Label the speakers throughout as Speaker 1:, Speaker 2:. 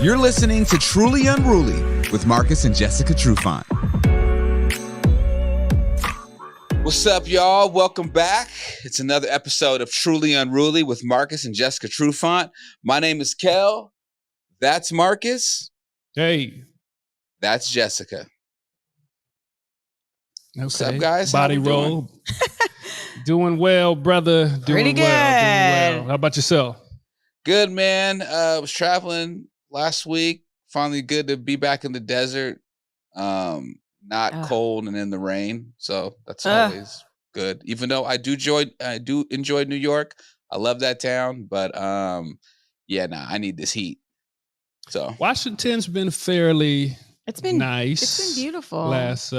Speaker 1: You're listening to Truly Unruly with Marcus and Jessica Trufant. What's up, y'all? Welcome back. It's another episode of Truly Unruly with Marcus and Jessica Trufant. My name is Kel. That's Marcus.
Speaker 2: Hey.
Speaker 1: That's Jessica.
Speaker 2: Okay.
Speaker 1: What's up, guys?
Speaker 2: Body roll. Doing well, brother. Doing
Speaker 3: Pretty good.
Speaker 2: Doing well. How about yourself?
Speaker 1: Good, man. Was traveling last week. Finally good to be back in the desert. Not cold and in the rain. So that's always good. Even though I do enjoy New York. I love that town. But I need this heat. So
Speaker 2: Washington's been fairly nice.
Speaker 3: It's been beautiful.
Speaker 2: Last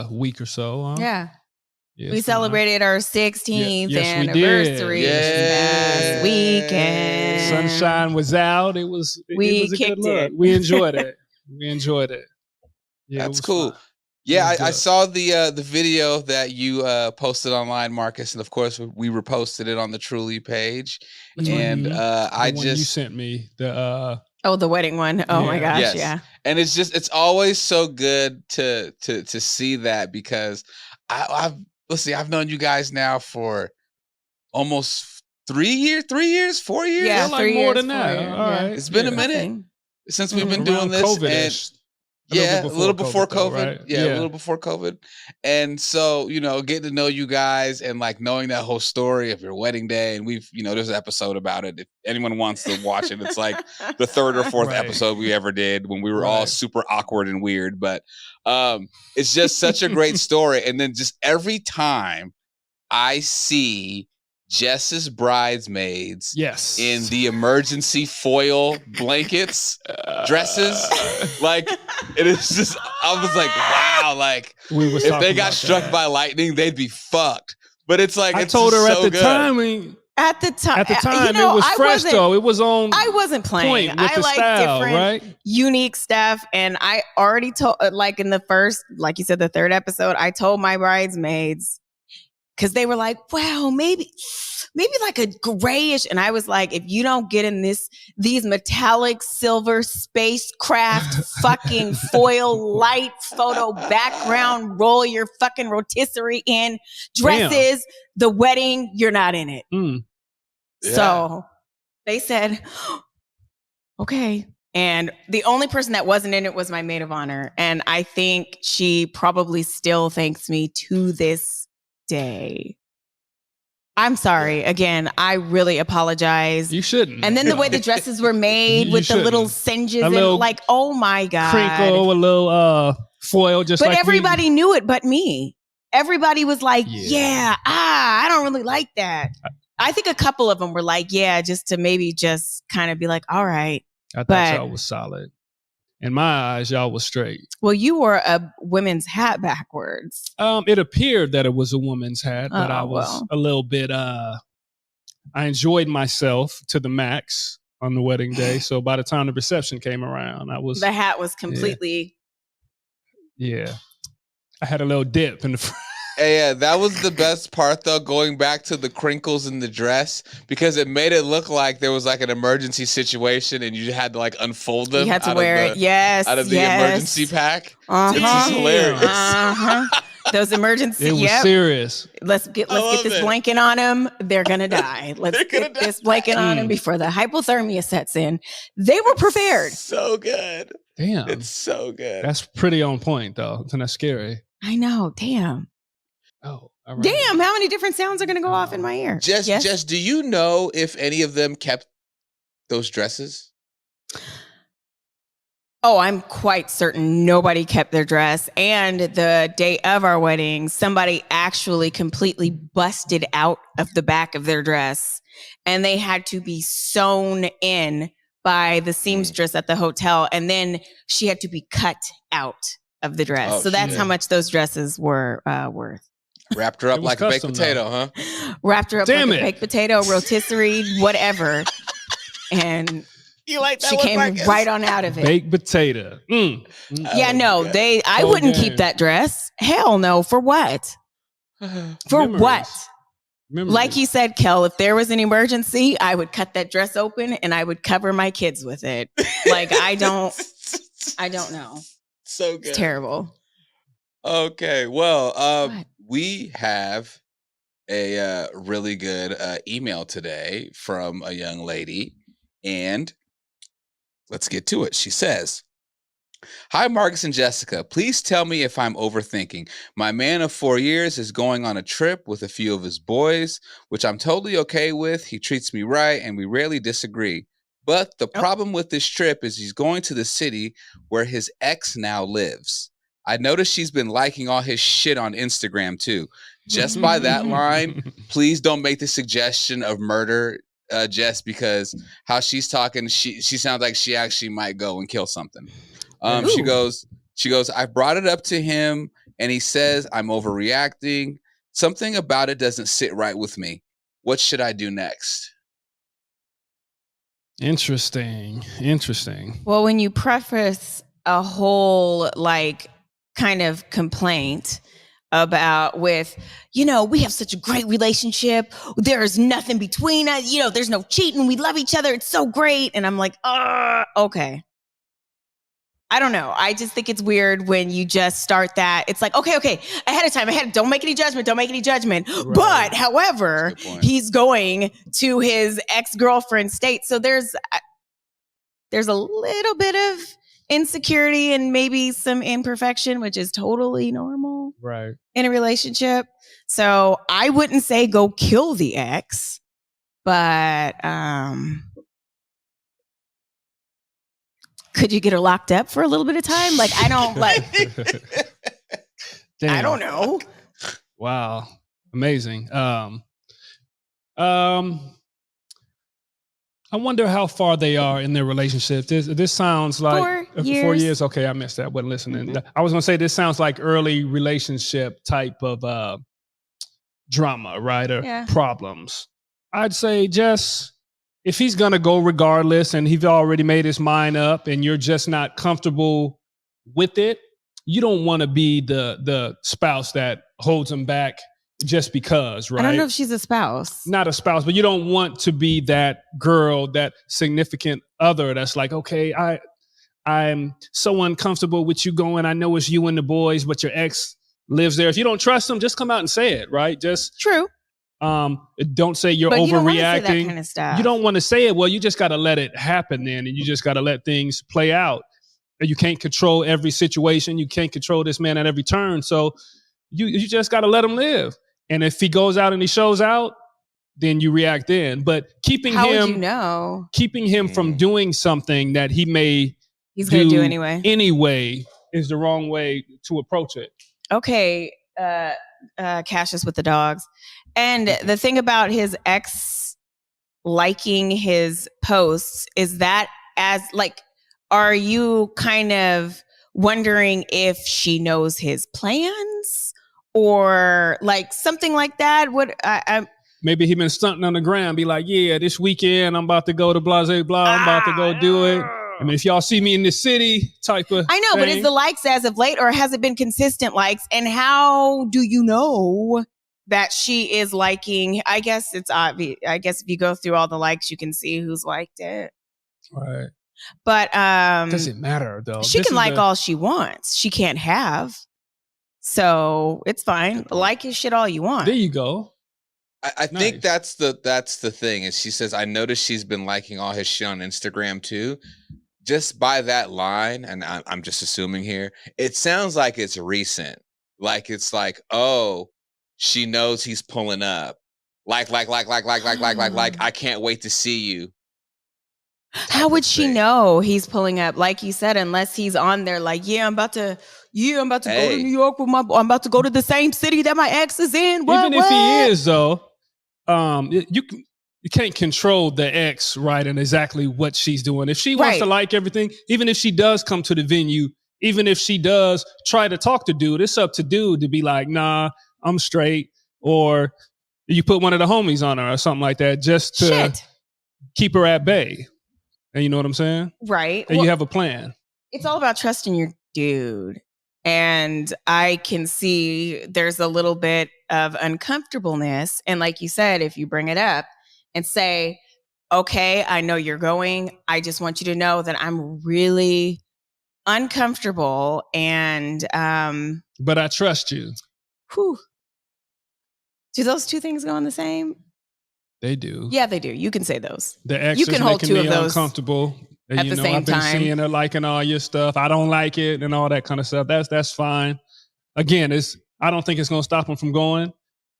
Speaker 2: week or so. Huh?
Speaker 3: Yeah.
Speaker 2: Yes,
Speaker 3: we celebrated our 16th anniversary last weekend.
Speaker 2: Sunshine was out. It was a good look. We enjoyed it. Yeah,
Speaker 1: that's cool. Fun. Yeah, I saw the video that you posted online, Marcus, and of course we reposted it on the Truly page. And you
Speaker 2: sent me the
Speaker 3: the wedding one. Oh my gosh, yes. Yeah.
Speaker 1: And it's always so good to see that because I've known you guys now for almost 3 years, 4 years.
Speaker 3: Yeah,
Speaker 2: like more than that. All right.
Speaker 1: It's been a minute since we've been doing this.
Speaker 2: COVID-ish.
Speaker 1: A little before COVID.
Speaker 2: Right?
Speaker 1: Yeah, a little before COVID. And so, getting to know you guys and like knowing that whole story of your wedding day. And we've, there's an episode about it. If anyone wants to watch it, it's like the third or fourth episode we ever did when we were all super awkward and weird. But it's just such a great story. And then just every time I see Jess's bridesmaids in the emergency foil blankets, dresses, like it is just, I was like, wow, like if they got struck by lightning, they'd be fucked. But it's like,
Speaker 2: I told her at the time,
Speaker 3: At the time,
Speaker 2: it was fresh though. It was on.
Speaker 3: I wasn't playing.
Speaker 2: I like style,
Speaker 3: different, unique stuff, and I already told, like in the first, like you said, the third episode, I told my bridesmaids because they were like, "Wow, maybe like a grayish," and I was like, "If you don't get in these metallic silver spacecraft fucking foil light photo background, roll your fucking rotisserie in dresses, the wedding, you're not in it."
Speaker 1: Yeah.
Speaker 3: So they said, okay. And the only person that wasn't in it was my maid of honor. And I think she probably still thanks me to this day. I'm sorry. Again, I really apologize.
Speaker 2: You shouldn't.
Speaker 3: And then the way the dresses were made with the little singes and like, oh my God.
Speaker 2: Crinkle, a little foil, just
Speaker 3: but everybody knew it but me. Everybody was like, I don't really like that. I think a couple of them were like, just to maybe just kind of be like, all right.
Speaker 2: I thought y'all was solid. In my eyes, y'all was straight.
Speaker 3: Well, you wore a women's hat backwards.
Speaker 2: It appeared that it was a woman's hat, but I was a little bit, I enjoyed myself to the max on the wedding day. So by the time the reception came around,
Speaker 3: the hat was completely.
Speaker 2: Yeah. I had a little dip in the front.
Speaker 1: Yeah, that was the best part though, going back to the crinkles in the dress, because it made it look like there was like an emergency situation and you had to like unfold them.
Speaker 3: You had to wear it. Yes.
Speaker 1: Out of the emergency pack. It's just hilarious.
Speaker 3: Those emergency.
Speaker 2: It was serious.
Speaker 3: Let's get this blanket on them. They're going to die. Let's get this blanket on them before the hypothermia sets in. They were prepared.
Speaker 1: So good.
Speaker 2: Damn.
Speaker 1: It's so good.
Speaker 2: That's pretty on point though. Isn't that scary?
Speaker 3: I know. Damn.
Speaker 2: Oh, all right.
Speaker 3: Damn, how many different sounds are going to go off in my ear?
Speaker 1: Jess, do you know if any of them kept those dresses?
Speaker 3: Oh, I'm quite certain nobody kept their dress. And the day of our wedding, somebody actually completely busted out of the back of their dress. And they had to be sewn in by the seamstress at the hotel. And then she had to be cut out of the dress. So that's how much those dresses were worth.
Speaker 1: Wrapped her up like a baked potato, huh?
Speaker 3: Wrapped her up like a baked potato, rotisserie, whatever. And
Speaker 1: you like that
Speaker 3: she came
Speaker 1: Marcus?
Speaker 3: right on out of it.
Speaker 2: Baked potato.
Speaker 3: Yeah, no, I wouldn't keep that dress. Hell no. For what? For
Speaker 2: Memories.
Speaker 3: what? Like you said, Kel, if there was an emergency, I would cut that dress open and I would cover my kids with it. Like, I don't know.
Speaker 1: So good.
Speaker 3: It's terrible.
Speaker 1: Okay. Well, we have a really good email today from a young lady, and let's get to it. She says, "Hi, Marcus and Jessica. Please tell me if I'm overthinking. My man of 4 years is going on a trip with a few of his boys, which I'm totally okay with. He treats me right, and we rarely disagree. But the problem with this trip is he's going to the city where his ex now lives. I noticed she's been liking all his shit on Instagram, too. Just by that line, please don't make the suggestion of murder, Jess, because how she's talking, she sounds like she actually might go and kill something." She goes, "I brought it up to him and he says I'm overreacting. Something about it doesn't sit right with me. What should I do next?"
Speaker 2: Interesting.
Speaker 3: Well, when you preface a whole kind of complaint with, we have such a great relationship. There's nothing between us. There's no cheating. We love each other. It's so great. And I'm like, okay. I don't know. I just think it's weird when you just start that. It's like, okay. Ahead of time, don't make any judgment. Right. But however, he's going to his ex-girlfriend's state. So there's a little bit of insecurity and maybe some imperfection, which is totally normal.
Speaker 2: Right.
Speaker 3: In a relationship. So I wouldn't say go kill the ex, but could you get her locked up for a little bit of time? Like, I don't I don't know.
Speaker 2: Wow. Amazing. I wonder how far they are in their relationship. This sounds like
Speaker 3: 4 years.
Speaker 2: 4 years. Okay, I missed that. Wasn't listening. Mm-hmm. I was going to say this sounds like early relationship type of drama, right? Or problems. I'd say just if he's going to go regardless and he's already made his mind up and you're just not comfortable with it, you don't want to be the spouse that holds him back just because, right?
Speaker 3: I don't know if she's a spouse.
Speaker 2: Not a spouse, but you don't want to be that girl, that significant other that's like, okay, I'm so uncomfortable with you going. I know it's you and the boys, but your ex lives there. If you don't trust them, just come out and say it, right? Just
Speaker 3: true.
Speaker 2: Don't say you're overreacting. You don't want to say that
Speaker 3: kind of stuff.
Speaker 2: You don't want to say it. Well, you just got to let it happen then, and you just got to let things play out. You can't control every situation. You can't control this man at every turn. So you just got to let him live. And if he goes out and he shows out, then you react then. But keeping him from doing something that he's going to do anyway is the wrong way to approach it.
Speaker 3: Okay, Cassius with the dogs. And the thing about his ex liking his posts is that are you kind of wondering if she knows his plans? Or something like that?
Speaker 2: Maybe he been stunting on the ground, be like, yeah, this weekend I'm about to go to blah, blah, blah. I'm about to go do it. I mean, if y'all see me in the city type of
Speaker 3: I know, but is the likes as of late or has it been consistent likes? And how do you know that she is liking? I guess it's obvious. I guess if you go through all the likes, you can see who's liked it.
Speaker 2: Right.
Speaker 3: But
Speaker 2: doesn't matter though.
Speaker 3: She can like all she wants. She can't have. So it's fine. Like his shit all you want.
Speaker 2: There you go.
Speaker 1: I think that's the thing. Is she says, I noticed she's been liking all his shit on Instagram too. Just by that line, and I'm just assuming here, it sounds like it's recent. Like it's like, oh, she knows he's pulling up. Like, I can't wait to see you.
Speaker 3: How would she know he's pulling up? Like you said, unless he's on there like, I'm about to go to New York I'm about to go to the same city that my ex is in.
Speaker 2: Even if he is though, you can't control the ex, right? And exactly what she's doing. If she wants to like everything, even if she does come to the venue, even if she does try to talk to dude, it's up to dude to be like, nah, I'm straight. Or you put one of the homies on her or something like that just to keep her at bay. And you know what I'm saying?
Speaker 3: Right.
Speaker 2: And you have a plan.
Speaker 3: It's all about trusting your dude. And I can see there's a little bit of uncomfortableness. And like you said, if you bring it up and say, okay, I know you're going. I just want you to know that I'm really uncomfortable and
Speaker 2: but I trust you.
Speaker 3: Whew. Do those two things go in the same?
Speaker 2: They do.
Speaker 3: Yeah, they do. You can say those.
Speaker 2: The ex
Speaker 3: you
Speaker 2: is
Speaker 3: can hold
Speaker 2: making
Speaker 3: two
Speaker 2: me
Speaker 3: of those
Speaker 2: uncomfortable. And,
Speaker 3: at the same
Speaker 2: I've been
Speaker 3: time.
Speaker 2: seeing her liking all your stuff. I don't like it and all that kind of stuff. That's fine. Again, I don't think it's going to stop him from going,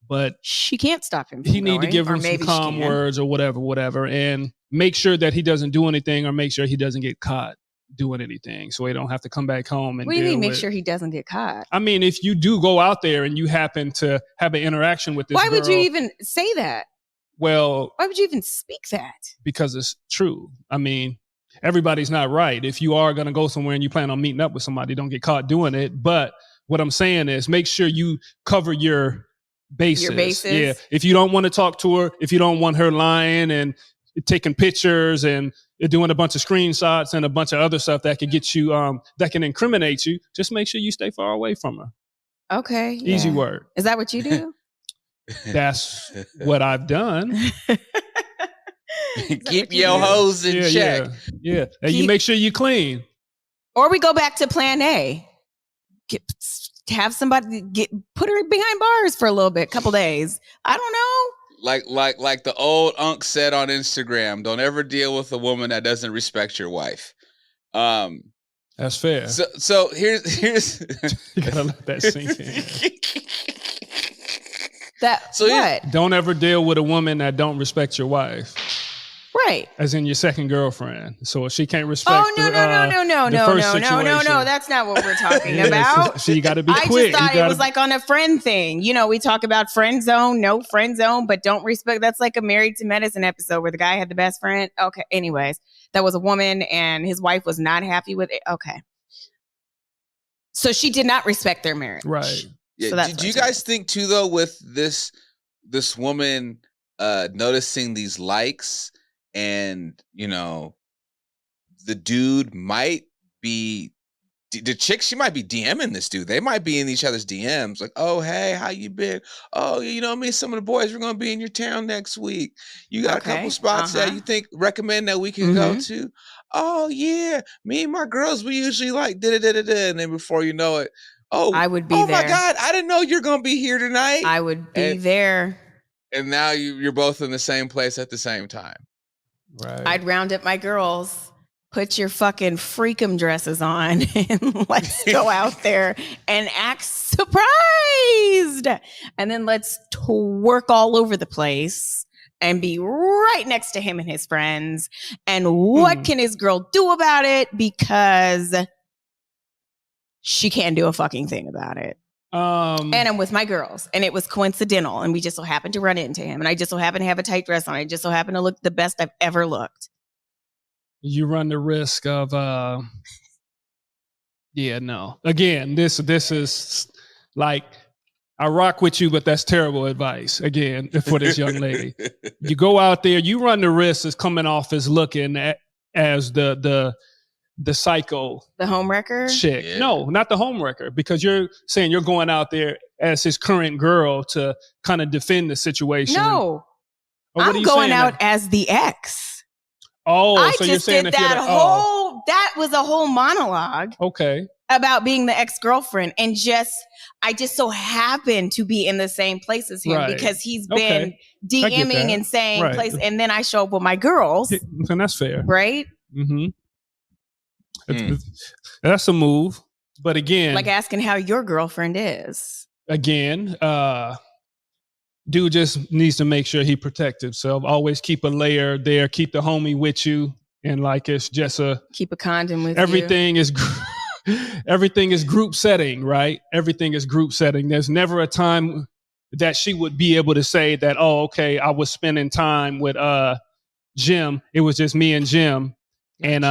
Speaker 2: but
Speaker 3: she can't stop him from
Speaker 2: he need to give him some calm words or whatever, and make sure that he doesn't do anything, or make sure he doesn't get caught doing anything, so he don't have to come back home and
Speaker 3: what do you mean make sure he doesn't get caught?
Speaker 2: I mean, if you do go out there and you happen to have an interaction with this
Speaker 3: why
Speaker 2: girl,
Speaker 3: would you even say that?
Speaker 2: Well,
Speaker 3: why would you even speak that?
Speaker 2: Because it's true. I mean, everybody's not right. If you are going to go somewhere and you plan on meeting up with somebody, don't get caught doing it. But what I'm saying is make sure you cover your bases.
Speaker 3: Your bases?
Speaker 2: Yeah. If you don't want to talk to her, if you don't want her lying and taking pictures and doing a bunch of screenshots and a bunch of other stuff that can get you, that can incriminate you, just make sure you stay far away from her.
Speaker 3: Okay.
Speaker 2: Easy word.
Speaker 3: Is that what you do?
Speaker 2: That's what I've done.
Speaker 1: Keep your hoes in check.
Speaker 2: Yeah. And you make sure you clean.
Speaker 3: Or we go back to plan A. Have somebody put her behind bars for a little bit, couple days. I don't know.
Speaker 1: Like the old Unc said on Instagram, don't ever deal with a woman that doesn't respect your wife.
Speaker 2: That's fair.
Speaker 1: So here's
Speaker 2: you gotta let that sink in. Don't ever deal with a woman that don't respect your wife.
Speaker 3: Right.
Speaker 2: As in your second girlfriend. So if she can't respect
Speaker 3: no. That's not what we're talking about.
Speaker 2: So you got to be quick.
Speaker 3: I just thought it was like on a friend thing. You know, we talk about friend zone, no friend zone, but don't respect. That's like a Married to Medicine episode where the guy had the best friend. Okay. Anyways, that was a woman and his wife was not happy with it. Okay. So she did not respect their marriage.
Speaker 2: Right.
Speaker 1: Yeah.
Speaker 3: So
Speaker 1: do you guys think too, though, with this woman noticing these likes? And, you know, the dude might be, the chick, she might be DMing this dude. They might be in each other's DMs. Like, oh, hey, how you been? Oh, you know, me and some of the boys, we're going to be in your town next week. You got a couple spots that you recommend that we can go to? Oh, yeah. Me and my girls, we usually like da-da-da-da-da. And then before you know it,
Speaker 3: I would be there.
Speaker 1: Oh, my God, I didn't know you're going to be here tonight.
Speaker 3: I would be there.
Speaker 1: And now you're both in the same place at the same time.
Speaker 2: Right.
Speaker 3: I'd round up my girls, put your fucking freakum dresses on, and let's go out there and act surprised. And then let's twerk all over the place and be right next to him and his friends. And what can his girl do about it? Because she can't do a fucking thing about it. And I'm with my girls, and it was coincidental, and we just so happened to run into him, and I just so happened to have a tight dress on. I just so happened to look the best I've ever looked.
Speaker 2: You run the risk of, no. Again, this is like, I rock with you, but that's terrible advice. Again, for this young lady, you go out there, you run the risk of coming off as looking as the psycho,
Speaker 3: the homewrecker
Speaker 2: chick. Yeah. No, not the homewrecker, because you're saying you're going out there as his current girl to kind of defend the situation.
Speaker 3: No, I'm going out as the ex.
Speaker 2: Oh,
Speaker 3: I
Speaker 2: so
Speaker 3: just
Speaker 2: you're saying
Speaker 3: did that was a whole monologue.
Speaker 2: Okay.
Speaker 3: About being the ex-girlfriend, and I just so happened to be in the same place as him because he's been DMing and saying place, and then I show up with my girls.
Speaker 2: And that's fair,
Speaker 3: right?
Speaker 2: Mm-hmm. That's a move, but again,
Speaker 3: like asking how your girlfriend is.
Speaker 2: Again, dude just needs to make sure he protects himself. Always keep a layer there. Keep the homie with you, and like it's just
Speaker 3: keep a condom with
Speaker 2: everything
Speaker 3: you.
Speaker 2: Everything is group setting, right? Everything is group setting. There's never a time that she would be able to say that, oh, okay, I was spending time with Jim. It was just me and Jim, and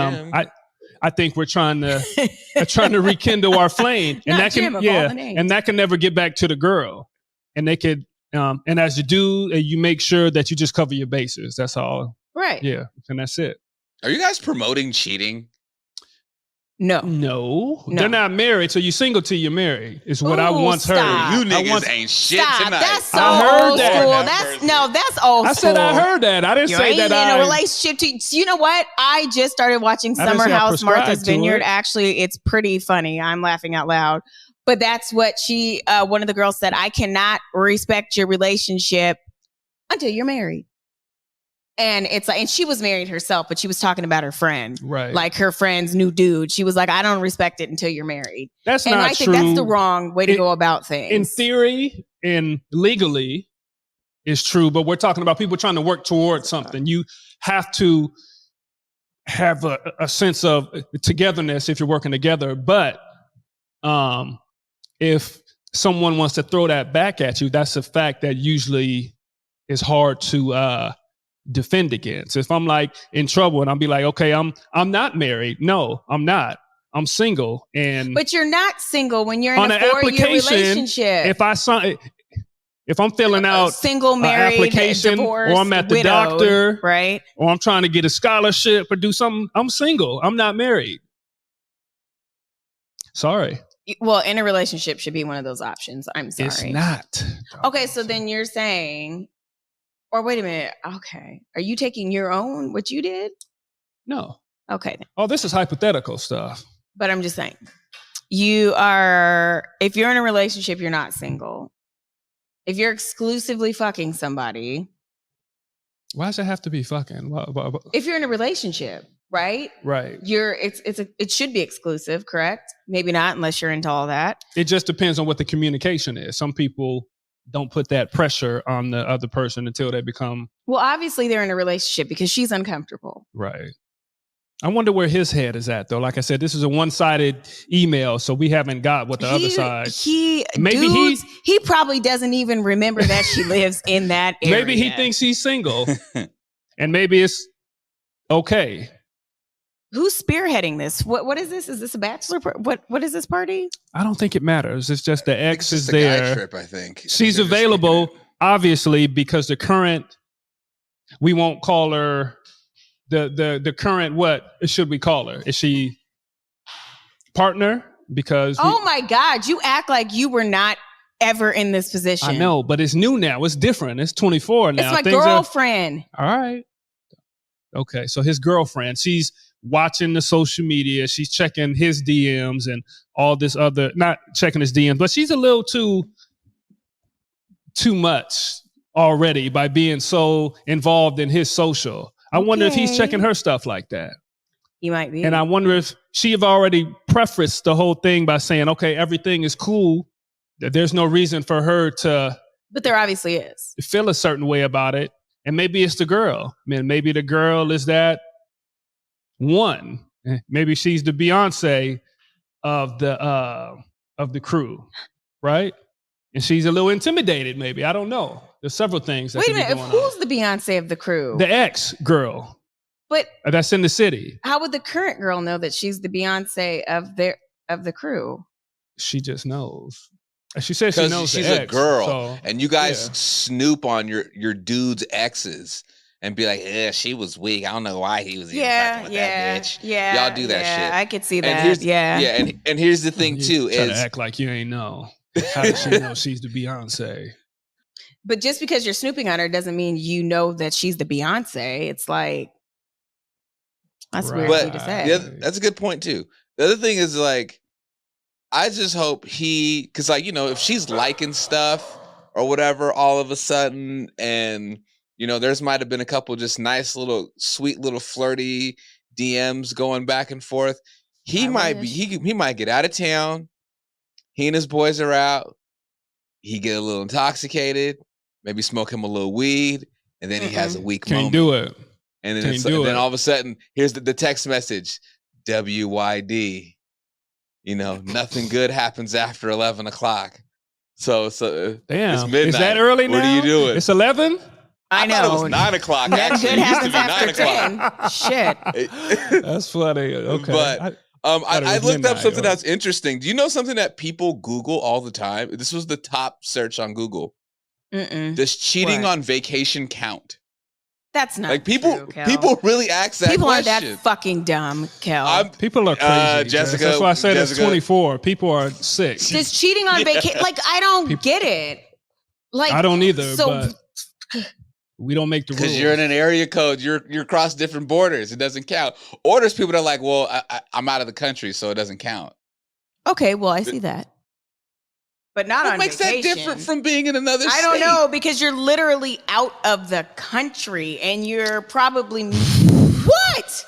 Speaker 2: I think we're trying to rekindle our flame, and that can and that can never get back to the girl. And they could, and as you do, you make sure that you just cover your bases. That's all.
Speaker 3: Right.
Speaker 2: Yeah, and that's it.
Speaker 1: Are you guys promoting cheating?
Speaker 3: No.
Speaker 2: They're not married. So you single till you're married. Is what I
Speaker 3: Ooh,
Speaker 2: once heard.
Speaker 3: stop.
Speaker 1: You niggas ain't shit
Speaker 3: Stop.
Speaker 1: tonight.
Speaker 3: That's so
Speaker 2: I heard
Speaker 3: old
Speaker 2: that.
Speaker 3: school.
Speaker 1: Lord have
Speaker 3: That's
Speaker 1: mercy.
Speaker 3: that's old
Speaker 2: I
Speaker 3: school.
Speaker 2: said I heard that. I didn't
Speaker 3: You
Speaker 2: say
Speaker 3: ain't
Speaker 2: that
Speaker 3: in a
Speaker 2: I.
Speaker 3: relationship. You know what? I just started watching
Speaker 2: I didn't
Speaker 3: Summer
Speaker 2: say I
Speaker 3: House
Speaker 2: prescribed
Speaker 3: Martha's
Speaker 2: to
Speaker 3: Vineyard.
Speaker 2: it.
Speaker 3: Actually, it's pretty funny. I'm laughing out loud. But that's what one of the girls said. I cannot respect your relationship until you're married. And it's like, and she was married herself, but she was talking about her friend,
Speaker 2: Right.
Speaker 3: like her friend's new dude. She was like, I don't respect it until you're married.
Speaker 2: That's
Speaker 3: And
Speaker 2: not
Speaker 3: I
Speaker 2: true.
Speaker 3: think that's the wrong way to go about things.
Speaker 2: In theory and legally, is true, but we're talking about people trying to work towards something. You have to have a sense of togetherness if you're working together. But if someone wants to throw that back at you, that's a fact that usually is hard to defend against. If I'm like in trouble and I'll be like, okay, I'm not married. No, I'm not. I'm single.
Speaker 3: But you're not single when you're in
Speaker 2: on
Speaker 3: a
Speaker 2: an
Speaker 3: 4-year
Speaker 2: application,
Speaker 3: relationship.
Speaker 2: if I'm filling out
Speaker 3: single, married,
Speaker 2: application,
Speaker 3: divorced,
Speaker 2: or I'm at the
Speaker 3: widowed,
Speaker 2: doctor,
Speaker 3: right?
Speaker 2: Or I'm trying to get a scholarship or do something, I'm single. I'm not married. Sorry.
Speaker 3: Well, in a relationship should be one of those options. I'm sorry.
Speaker 2: It's not.
Speaker 3: Okay, so then you're saying, or wait a minute. Okay. Are you taking your own, what you did?
Speaker 2: No.
Speaker 3: Okay. Then.
Speaker 2: Oh, this is hypothetical stuff.
Speaker 3: But I'm just saying, if you're in a relationship, you're not single. If you're exclusively fucking somebody.
Speaker 2: Why does it have to be fucking?
Speaker 3: If you're in a relationship, right?
Speaker 2: Right.
Speaker 3: It should be exclusive, correct? Maybe not unless you're into all that.
Speaker 2: It just depends on what the communication is. Some people don't put that pressure on the other person until they become.
Speaker 3: Well, obviously they're in a relationship because she's uncomfortable.
Speaker 2: Right. I wonder where his head is at, though. Like I said, this is a one-sided email, so we haven't got what the other side. He
Speaker 3: probably doesn't even remember that she lives in that area.
Speaker 2: Maybe he thinks he's single, and maybe it's okay.
Speaker 3: Who's spearheading this? What is this? Is this a bachelor? What is this party?
Speaker 2: I don't think it matters. It's just the ex is
Speaker 1: a
Speaker 2: there.
Speaker 1: guy trip, I think.
Speaker 2: She's available, obviously, because the current. We won't call her. The current, what should we call her? Is she partner? Because
Speaker 3: oh my God, you act like you were not ever in this position.
Speaker 2: I know, but it's new now. It's different. It's 24 now.
Speaker 3: It's my girlfriend.
Speaker 2: All right. Okay, so his girlfriend, she's watching the social media. She's checking his DMs and all this other, not checking his DMs, but she's a little too much already by being so involved in his social. I wonder if he's checking her stuff like that.
Speaker 3: He might be.
Speaker 2: And I wonder if she have already prefaced the whole thing by saying, okay, everything is cool. That there's no reason for her to.
Speaker 3: But there obviously is.
Speaker 2: Feel a certain way about it. And maybe it's the girl. I mean, maybe the girl is that one. Maybe she's the Beyonce of the crew, right? And she's a little intimidated, maybe. I don't know. There's several things that
Speaker 3: Wait a
Speaker 2: could be
Speaker 3: minute.
Speaker 2: going
Speaker 3: Who's
Speaker 2: on.
Speaker 3: the Beyonce of the crew?
Speaker 2: The ex-girl.
Speaker 3: But
Speaker 2: that's in the city.
Speaker 3: How would the current girl know that she's the Beyonce of the crew?
Speaker 2: She just knows. She says she knows
Speaker 1: she's
Speaker 2: the
Speaker 1: a
Speaker 2: ex,
Speaker 1: girl,
Speaker 2: so,
Speaker 1: and you guys snoop on your dude's exes and be like, "Yeah, she was weak. I don't know why he was even fucking with that bitch."
Speaker 3: Yeah,
Speaker 1: y'all do that shit.
Speaker 3: I could see that.
Speaker 1: And here's the thing too:
Speaker 2: try
Speaker 1: is
Speaker 2: to act like you ain't know. How does she know she's the Beyonce?
Speaker 3: But just because you're snooping on her doesn't mean you know that she's the Beyonce. It's like that's weird for you to say.
Speaker 1: That's a good point too. The other thing is like, I just hope because like, you know, if she's liking stuff or whatever, all of a sudden, and you know, there's might have been a couple just nice little, sweet little flirty DMs going back and forth. He might get out of town. He and his boys are out. He get a little intoxicated, maybe smoke him a little weed, and then he has a weak moment.
Speaker 2: Can't do it.
Speaker 1: And then all of a sudden, here's the text message, WYD. You know, nothing good happens after 11 o'clock. So
Speaker 2: damn,
Speaker 1: it's midnight.
Speaker 2: Is that early now?
Speaker 1: What are you doing?
Speaker 2: It's 11?
Speaker 3: I know.
Speaker 1: Thought it was 9 o'clock. Actually,
Speaker 3: good
Speaker 1: it used to
Speaker 3: happens
Speaker 1: be 9
Speaker 3: o'clock. 10. Shit.
Speaker 2: That's funny. Okay.
Speaker 1: But I looked up something that's interesting. Do you know something that people Google all the time? This was the top search on Google.
Speaker 3: Mm-mm.
Speaker 1: Does cheating on vacation count?
Speaker 3: That's not
Speaker 1: Like people,
Speaker 3: true, Kel.
Speaker 1: people really ask that
Speaker 3: People
Speaker 1: question.
Speaker 3: aren't that fucking dumb, Kel.
Speaker 2: People are crazy,
Speaker 1: Jessica.
Speaker 2: That's why I said it's
Speaker 1: Jessica.
Speaker 2: 24. People are sick.
Speaker 3: Just cheating on vacation. Like, I don't get it. Like,
Speaker 2: I don't either,
Speaker 3: so,
Speaker 2: but we don't make the rules.
Speaker 1: Because you're in an area code, you're across different borders. It doesn't count. Or there's people that are like, well, I'm out of the country, so it doesn't count.
Speaker 3: okay, well, I see that. But not
Speaker 1: What
Speaker 3: on
Speaker 1: makes
Speaker 3: vacation.
Speaker 1: that different from being in another state?
Speaker 3: I don't know, because you're literally out of the country and you're probably what?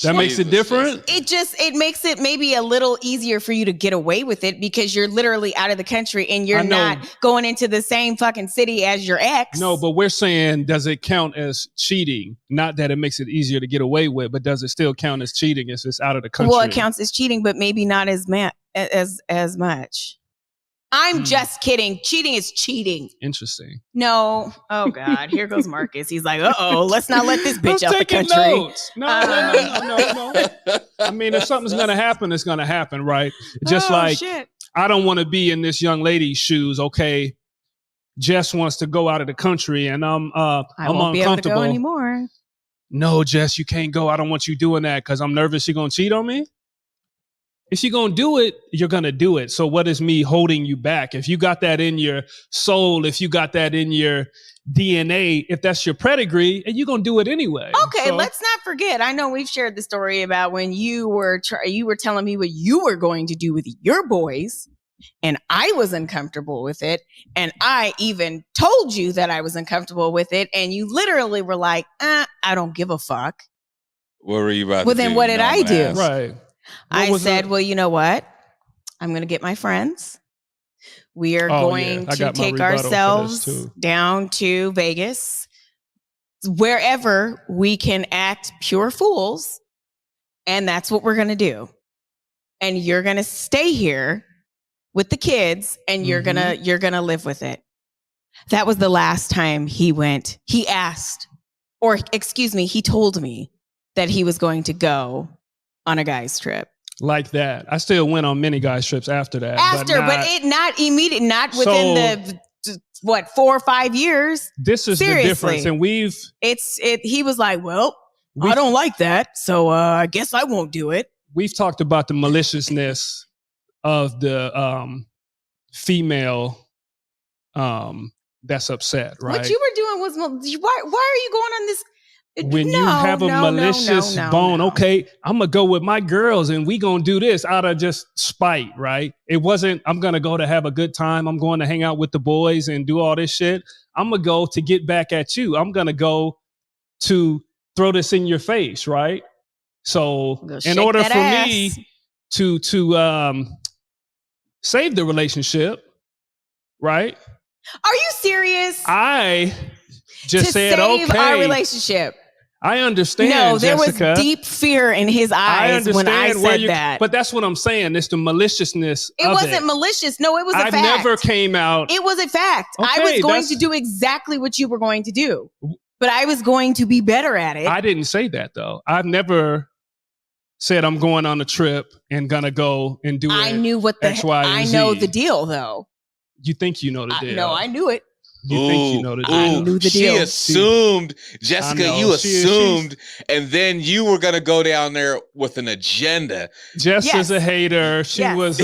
Speaker 2: That makes it different?
Speaker 3: It makes it maybe a little easier for you to get away with it because you're literally out of the country and you're not going into the same fucking city as your ex.
Speaker 2: No, but we're saying, does it count as cheating? Not that it makes it easier to get away with, but does it still count as cheating if it's out of the country?
Speaker 3: Well, it counts as cheating, but maybe not as much. I'm just kidding. Cheating is cheating.
Speaker 2: Interesting.
Speaker 3: No. Oh God. Here goes Marcus. He's like, let's not let this bitch
Speaker 2: I'm
Speaker 3: out the
Speaker 2: taking
Speaker 3: country.
Speaker 2: notes. No. I mean, if something's gonna happen, it's gonna happen, right? Just
Speaker 3: Shit.
Speaker 2: I don't want to be in this young lady's shoes. Okay, Jess wants to go out of the country, and I'm
Speaker 3: I won't be able to go anymore.
Speaker 2: No, Jess, you can't go. I don't want you doing that because I'm nervous she's gonna cheat on me. If you're going to do it, you're going to do it. So what is me holding you back? If you got that in your soul, if you got that in your DNA, if that's your pedigree, and you're going to do it anyway.
Speaker 3: Okay, let's not forget. I know we've shared the story about when you were telling me what you were going to do with your boys, and I was uncomfortable with it. And I even told you that I was uncomfortable with it. And you literally were like, I don't give a fuck.
Speaker 1: What were you about to do?
Speaker 3: Well, then what did I do?
Speaker 2: Right.
Speaker 3: I said, well, you know what? I'm going to get my friends. We are going to take ourselves down to Vegas, wherever we can act pure fools. And that's what we're going to do. And you're going to stay here with the kids and you're going to live with it. That was the last time he went. He told me that he was going to go on a guy's trip.
Speaker 2: Like that. I still went on many guys' trips after that.
Speaker 3: But not immediate, not within the 4 or 5 years.
Speaker 2: This is the difference. And
Speaker 3: he was like, well, I don't like that. So I guess I won't do it.
Speaker 2: We've talked about the maliciousness of the female that's upset, right?
Speaker 3: What you were doing was, why are you going on this?
Speaker 2: When you have a malicious bone, okay, I'm going to go with my girls and we going to do this out of just spite, right? It wasn't, I'm going to go to have a good time. I'm going to hang out with the boys and do all this shit. I'm going to go to get back at you. I'm going to go to throw this in your face, right? So in order for me to save the relationship, right?
Speaker 3: Are you serious?
Speaker 2: I just said,
Speaker 3: save
Speaker 2: okay.
Speaker 3: Our relationship.
Speaker 2: I understand.
Speaker 3: No, there
Speaker 2: Jessica.
Speaker 3: was deep fear in his eyes when I said that.
Speaker 2: But that's what I'm saying. It's the maliciousness.
Speaker 3: It wasn't malicious. No, it was a fact.
Speaker 2: I never came out.
Speaker 3: It was a fact.
Speaker 2: Okay,
Speaker 3: I was going to do exactly what you were going to do, but I was going to be better at it.
Speaker 2: I didn't say that though. I've never said I'm going on a trip and gonna go and do it.
Speaker 3: I knew what the
Speaker 2: X, Y, and
Speaker 3: I
Speaker 2: Z.
Speaker 3: know the deal though.
Speaker 2: You think you know the deal?
Speaker 3: No, I knew it.
Speaker 2: You think you know the deal?
Speaker 3: I knew the deal.
Speaker 1: She assumed, Jessica, you assumed, and then you were going to go down there with an agenda.
Speaker 2: Jess is a hater. She was